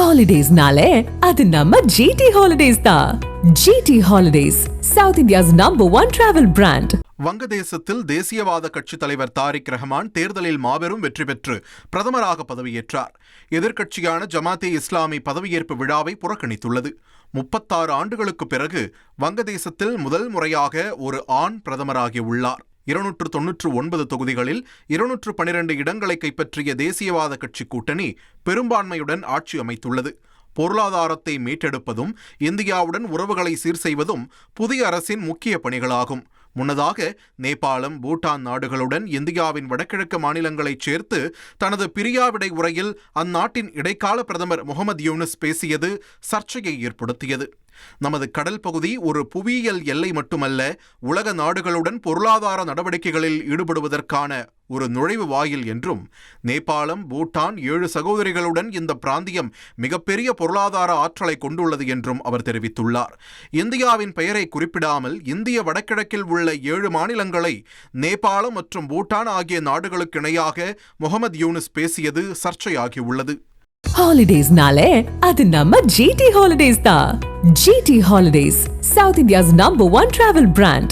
Holidays-nale, அது நம்ம GT Holidays தான். GT Holidays, South India's #1 travel brand. வங்கதேசத்தில் தேசியவாத கட்சித் தலைவர் தாரிக் ரஹ்மான் தேர்தலில் மாபெரும் வெற்றி பெற்று பிரதமராக பதவியேற்றார். எதிர்க்கட்சியான ஜமாத்தே இஸ்லாமி பதவியேற்பு விழாவை புறக்கணித்துள்ளது. 36 ஆண்டுகளுக்கு பிறகு வங்கதேசத்தில் முதல் முறையாக ஒரு ஆண் பிரதமராகியுள்ளார். 299 தொகுதிகளில் 212 இடங்களை கைப்பற்றிய தேசியவாத கட்சி கூட்டணி பெரும்பான்மையுடன் ஆட்சி அமைத்துள்ளது. பொருளாதாரத்தை மீட்டெடுப்பதும் இந்தியாவுடன் உறவுகளை சீர் செய்வதும் புதிய அரசின் முக்கிய பணிகளாகும். முன்னதாக நேபாளம், பூட்டான் நாடுகளுடன் இந்தியாவின் வடகிழக்கு மாநிலங்களைச் சேர்த்து தனது பிரியாவிடை உரையில் அந்நாட்டின் இடைக்கால பிரதமர் முகமது யூனுஸ் பேசியது சர்ச்சையை ஏற்படுத்தியது. நமது கடல் பகுதி ஒரு புவியியல் எல்லை மட்டுமல்ல, உலக நாடுகளுடன் பொருளாதார நடவடிக்கைகளில் ஈடுபடுவதற்கான ஒரு நுழைவு வாயில் என்றும், நேபாளம், பூட்டான் 7 சகோதரிகளுடன் இந்த பிராந்தியம் மிகப்பெரிய பொருளாதார ஆற்றலை கொண்டுள்ளது என்றும் அவர் தெரிவித்துள்ளார். இந்தியாவின் பெயரை குறிப்பிடாமல் இந்திய வடகிழக்கில் உள்ள 7 மாநிலங்களை நேபாளம் மற்றும் பூட்டான் ஆகிய நாடுகளுக்கு இணையாக முகமது யூனுஸ் பேசியது சர்ச்சையாகியுள்ளது. Holidays-nale, அது நம்ம GT Holidays தான். GT Holidays, South India's #1 travel brand.